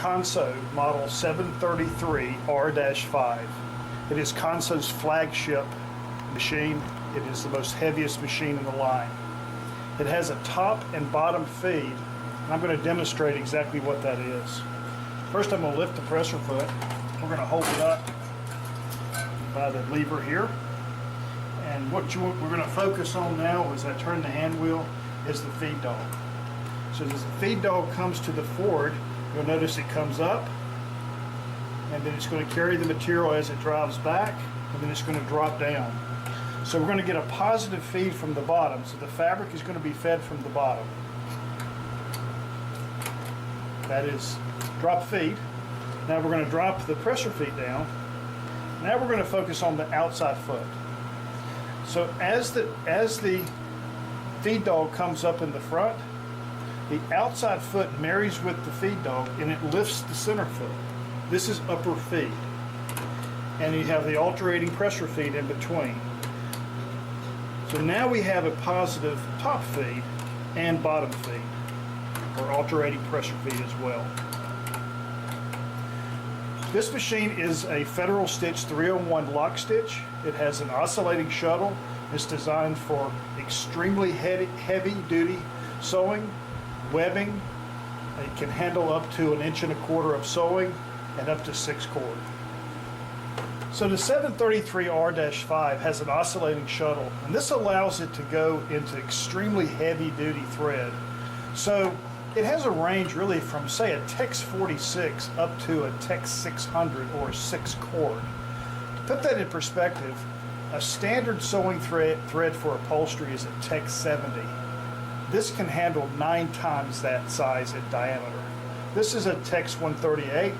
Consew model 733R-5. It is Consew's flagship machine. It is the most heaviest machine in the line. It has a top and bottom feed, and I'm going to demonstrate exactly what that is. First, I'm going to lift the pressure foot. We're going to hold it up by the lever here. And what we're going to focus on now, as I turn the hand wheel, is the feed dog. So as the feed dog comes to the forward, you'll notice it comes up, and then it's going to carry the material as it drives back, and then it's going to drop down. So we're going to get a positive feed from the bottom, so the fabric is going to be fed from the bottom. That is drop feed. Now we're going to drop the pressure feed down. Now we're going to focus on the outside foot. So as the feed dog comes up in the front, the outside foot marries with the feed dog and it lifts the center foot. This is upper feed. And you have the alternating pressure feed in between. So now we have a positive top feed and bottom feed, or alternating pressure feed as well. This machine is a Federal Stitch 301 lock stitch. It has an oscillating shuttle. It's designed for extremely heavy duty sewing, webbing. It can handle up to 1 1/4 inches of sewing and up to 6 cord. So the 733R-5 has an oscillating shuttle, and this allows it to go into extremely heavy duty thread. So it has a range really from, say, a Tex 46 up to a Tex 600 or 6 cord. To put that in perspective, a standard sewing thread for upholstery is a Tex 70. This can handle 9 times that size in diameter. This is a Tex 138,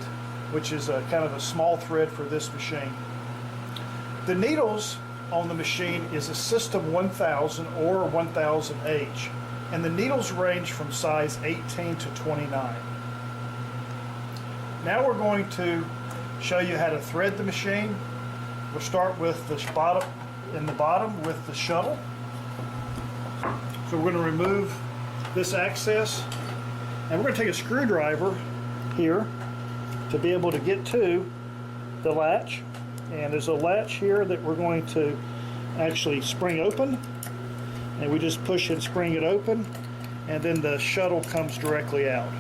which is a kind of a small thread for this machine. The needles on the machine is a System 1000 or 1000H, and the needles range from size 18 to 29. Now we're going to show you how to thread the machine. We'll start with the bottom with the shuttle. So we're going to remove this access, and we're going to take a screwdriver here to be able to get to the latch. And there's a latch here that we're going to actually spring open, and we just push and spring it open, and then the shuttle comes directly out.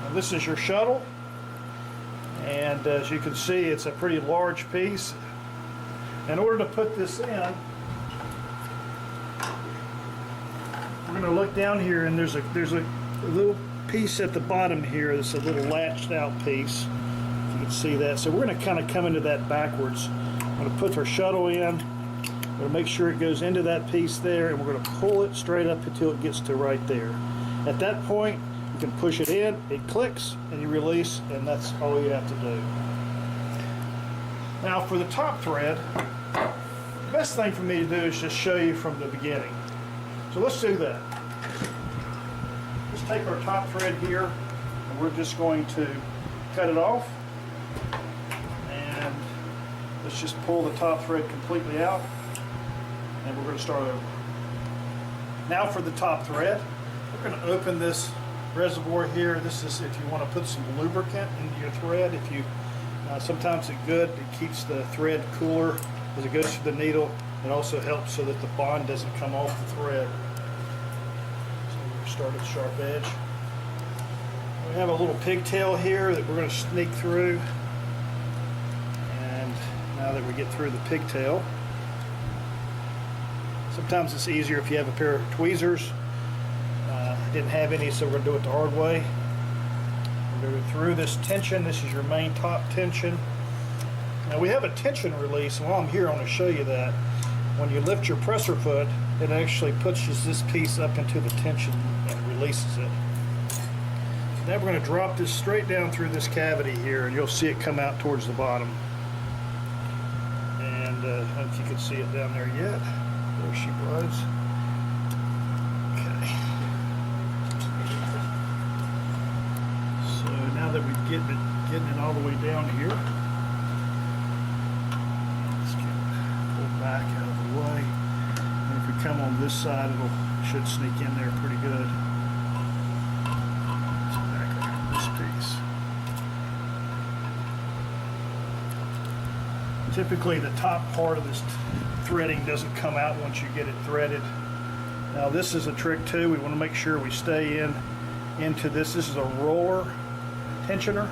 Now this is your shuttle, and as you can see, it's a pretty large piece. In order to put this in, we're going to look down here, and there's a little piece at the bottom here. It's a little latched out piece. You can see that. So we're going to kind of come into that backwards. I'm going to put our shuttle in. We're going to make sure it goes into that piece there, and we're going to pull it straight up until it gets to right there. At that point, you can push it in, it clicks, and you release, and that's all you have to do. Now for the top thread, the best thing for me to do is just show you from the beginning. So let's do that. Let's take our top thread here, and we're just going to cut it off. And let's just pull the top thread completely out, and we're going to start over. Now for the top thread, we're going to open this reservoir here. This is if you want to put some lubricant into your thread. If you sometimes it's good, it keeps the thread cooler as it goes through the needle. It also helps so that the bond doesn't come off the thread. So we'll start at the sharp edge. We have a little pigtail here that we're going to sneak through. And now that we get through the pigtail, sometimes it's easier if you have a pair of tweezers. I didn't have any, so we're going to do it the hard way. We're going to go through this tension. This is your main top tension. Now we have a tension release, and while I'm here I want to show you that. When you lift your presser foot, it actually pushes this piece up into the tension and releases it. Now we're going to drop this straight down through this cavity here, and you'll see it come out towards the bottom. And I don't know if you can see it down there yet. There she was. Okay. So now that we've getting it all the way down here, let's get it pulled back out of the way. And if we come on this side, should sneak in there pretty good. Typically the top part of this threading doesn't come out once you get it threaded. Now this is a trick too. We want to make sure we stay into this. This is a roller tensioner,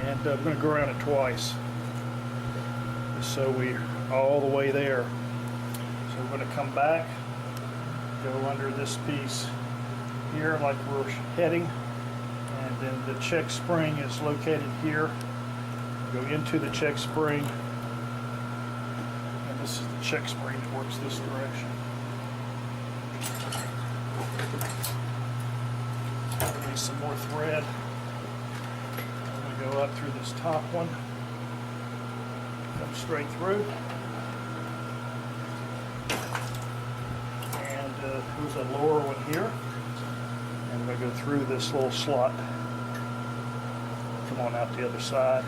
and I'm going to go around it twice so we're all the way there. So we're going to come back, go under this piece here like we're heading, and then the check spring is located here. Go into the check spring, and this is the check spring that works this direction. Need some more thread. I'm going to go up through this top one, come straight through, and there's a lower one here, and I'm going to go through this little slot, come on out the other side.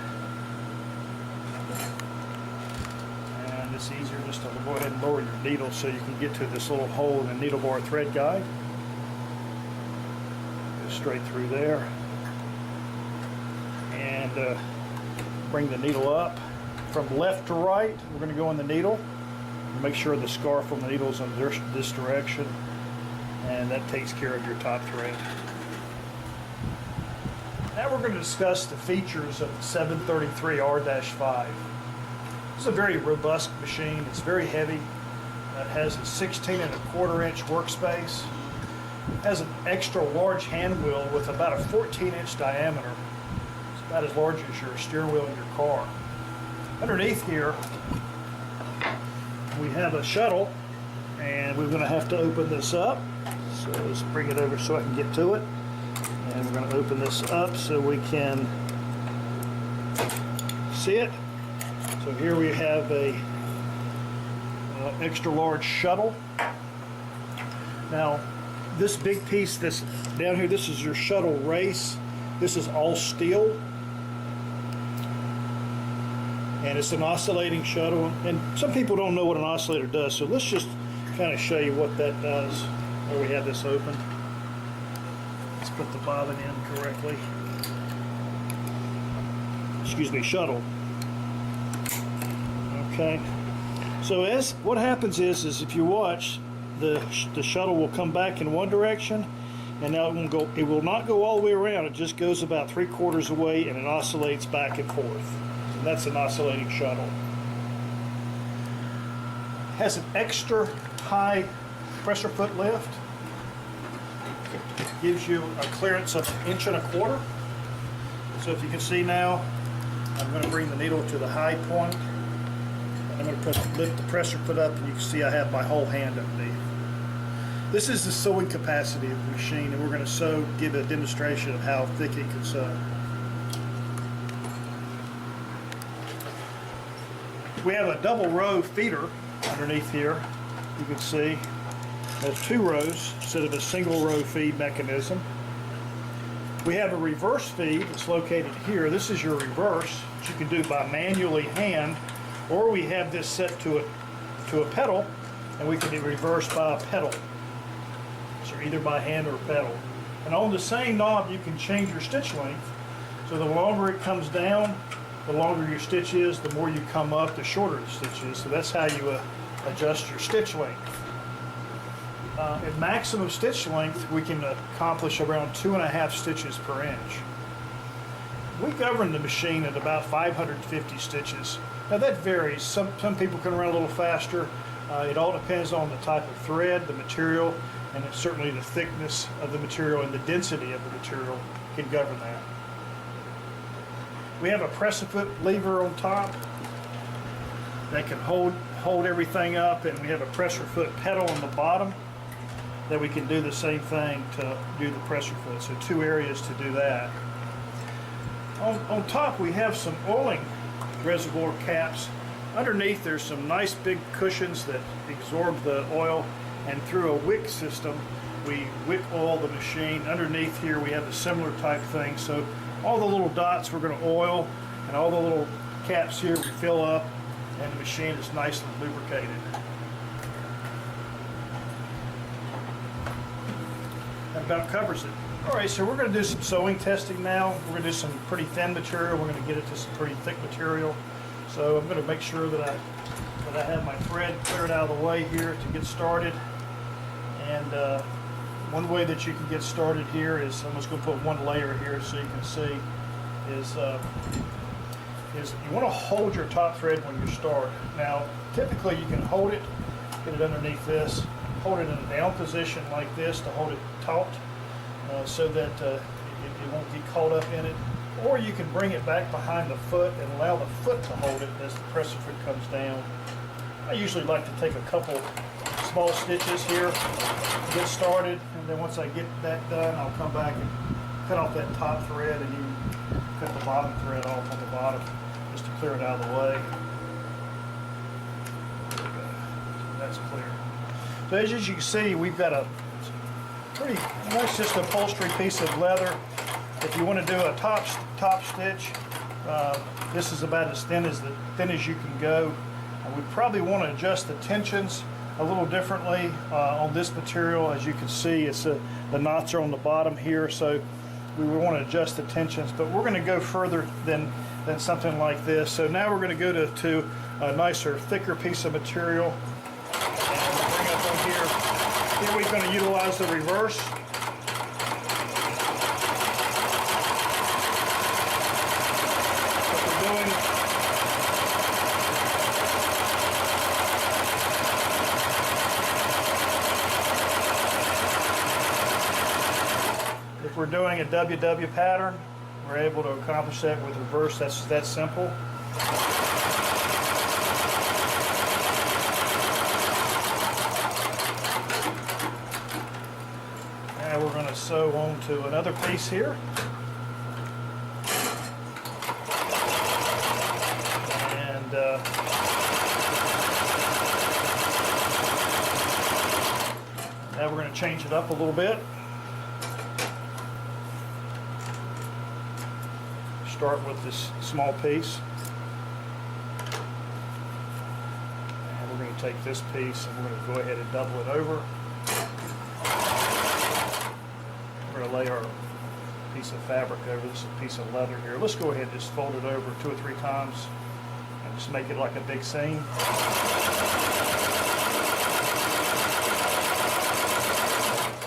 And it's easier just to go ahead and lower your needle so you can get to this little hole in the needle bar thread guide. Go straight through there, and bring the needle up from left to right. We're going to go in the needle. Make sure the scarf on the needle is in this direction, and that takes care of your top thread. Now we're going to discuss the features of the 733R-5. This is a very robust machine. It's very heavy. It has a 16.25-inch workspace. It has an extra large hand wheel with about a 14-inch diameter. It's about as large as your steering wheel in your car. Underneath here, we have a shuttle, and we're going to have to open this up. So let's bring it over so I can get to it. And we're going to open this up so we can see it. So here we have a extra large shuttle. Now this big piece that's down here, this is your shuttle race. This is all steel, and it's an oscillating shuttle, and some people don't know what an oscillator does, so let's just kind of show you what that does. Where we have this open, let's put the bobbin in correctly. Excuse me, shuttle. Okay, so what happens is if you watch, the shuttle will come back in one direction, and now it will not go all the way around. It just goes about 3/4 away, and it oscillates back and forth. And that's an oscillating shuttle. It has an extra high pressure foot lift. It gives you a clearance of 1.25 inches. So if you can see now, I'm going to bring the needle to the high point. I'm going to lift the pressure foot up, and you can see I have my whole hand underneath. This is the sewing capacity of the machine, and we're going to give a demonstration of how thick it can sew. We have a double row feeder underneath here. You can see there's 2 rows instead of a single row feed mechanism. We have a reverse feed that's located here. This is your reverse, which you can do by manually hand, or we have this set to a pedal, and we can do reverse by a pedal. So either by hand or pedal. And on the same knob, you can change your stitch length. So the longer it comes down, the longer your stitch is. The more you come up, the shorter the stitch is. So that's how you adjust your stitch length. At maximum stitch length, we can accomplish around 2.5 stitches per inch. We govern the machine at about 550 stitches. Now that varies. Some people can run a little faster. It all depends on the type of thread, the material, and it's certainly the thickness of the material and the density of the material can govern that. We have a press-a-foot lever on top that can hold everything up, and we have a pressure-foot pedal on the bottom that we can do the same thing to do the pressure foot. So 2 areas to do that. On top we have some oiling reservoir caps. Underneath there's some nice big cushions that absorb the oil, and through a wick system we wick oil the machine. Underneath here we have a similar type thing, so all the little dots we're going to oil, and all the little caps here we fill up, and the machine is nicely lubricated. That about covers it. Alright, so we're going to do some sewing testing now. We're going to do some pretty thin material. We're going to get it to some pretty thick material. So I'm going to make sure that I have my thread cleared out of the way here to get started. And one way that you can get started here is, I'm just going to put one layer here so you can see, is you want to hold your top thread when you start. Now, typically you can hold it, get it underneath this, hold it in a down position like this to hold it taut so that it won't get caught up in it. Or you can bring it back behind the foot and allow the foot to hold it as the presser foot comes down. I usually like to take a couple small stitches here to get started, and then once I get that done, I'll come back and cut off that top thread, and you can cut the bottom thread off on the bottom just to clear it out of the way. There we go. That's clear. So as you can see, we've got a pretty nice just upholstery piece of leather. If you want to do a top stitch, this is about as thin as you can go. We probably want to adjust the tensions a little differently on this material. As you can see, it's the knots are on the bottom here, so we would want to adjust the tensions. But we're going to go further than something like this. So now we're going to go to a nicer, thicker piece of material. And we'll bring up on here. Here we're going to utilize the reverse. If we're doing a WW pattern, we're able to accomplish that with reverse. That's simple. Now we're going to sew on to another piece here. And now we're going to change it up a little bit. Start with this small piece, and we're going to take this piece and we're going to go ahead and double it over. We're going to lay our piece of fabric over this piece of leather here. Let's go ahead and just fold it over 2 or 3 times and just make it like a big seam.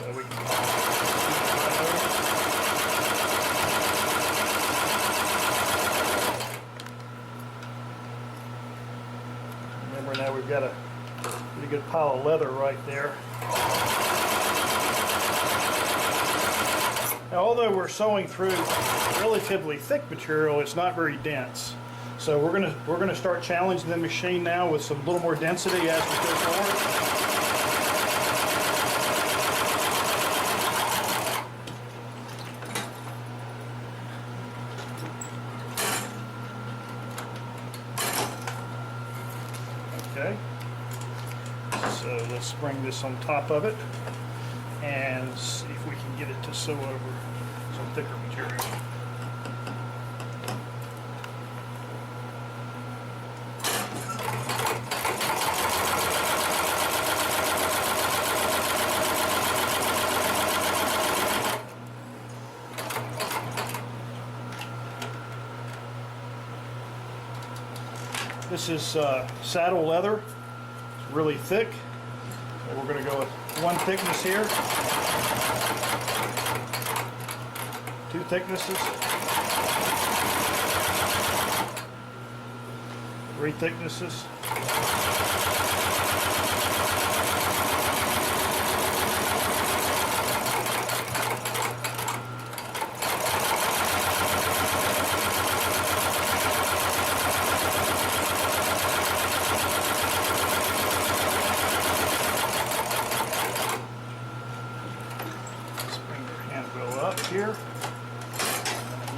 So we can now we've got a pretty good pile of leather right there. Now, although we're sewing through relatively thick material, it's not very dense. So we're gonna start challenging the machine now with some little more density as we go forward. Okay, so let's bring this on top of it and see if we can get it to sew over some thicker material. This is saddle leather. It's really thick. So we're going to go with 1 thickness here. 2 thicknesses. 3 thicknesses. Here,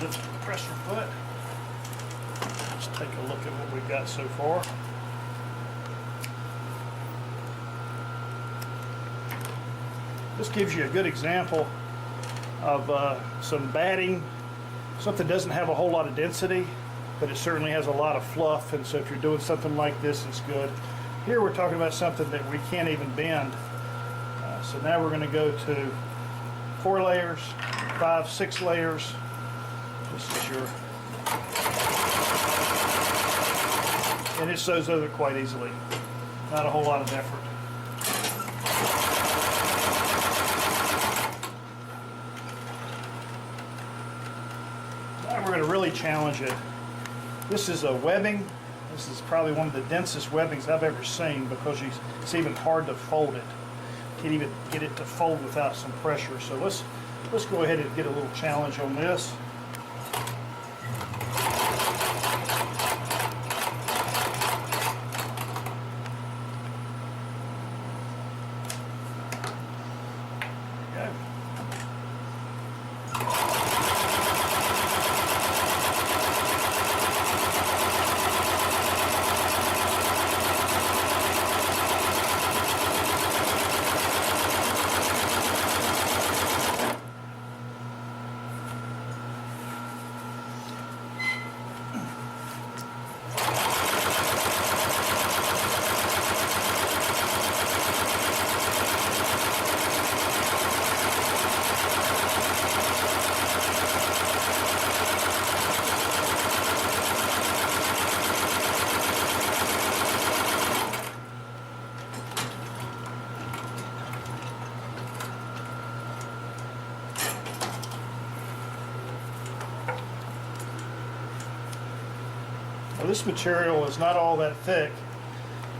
lift the presser foot. Let's take a look at what we've got so far. This gives you a good example of some batting, something that doesn't have a whole lot of density, but it certainly has a lot of fluff, and so if you're doing something like this, it's good. Here we're talking about something that we can't even bend. So now we're going to go to 4 layers, 5, 6 layers. This is your and it sews over quite easily. Not a whole lot of effort. Now we're going to really challenge it. This is a webbing. This is probably one of the densest webbings I've ever seen because it's even hard to fold it. Can't even get it to fold without some pressure. So let's go ahead and get a little challenge on this. Now this material is not all that thick,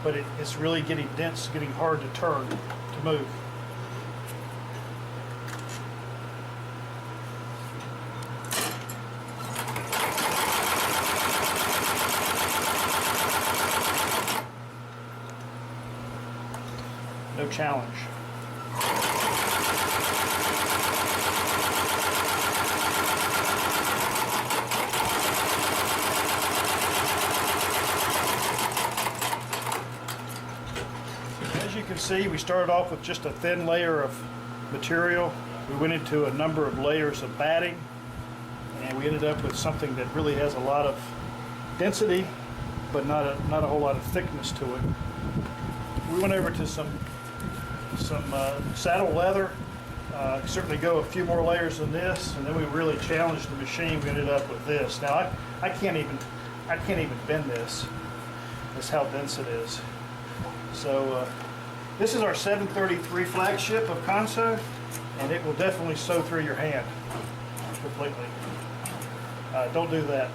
but it's really getting dense, getting hard to turn, to move. No challenge. As you can see, we started off with just a thin layer of material. We went into a number of layers of batting, and we ended up with something that really has a lot of density, but not a whole lot of thickness to it. We went over to some saddle leather. Certainly go a few more layers than this, and then we really challenged the machine. We ended up with this. Now I can't even bend this. That's how dense it is. So this is our 733 flagship of Consew, and it will definitely sew through your hand completely. Don't do that.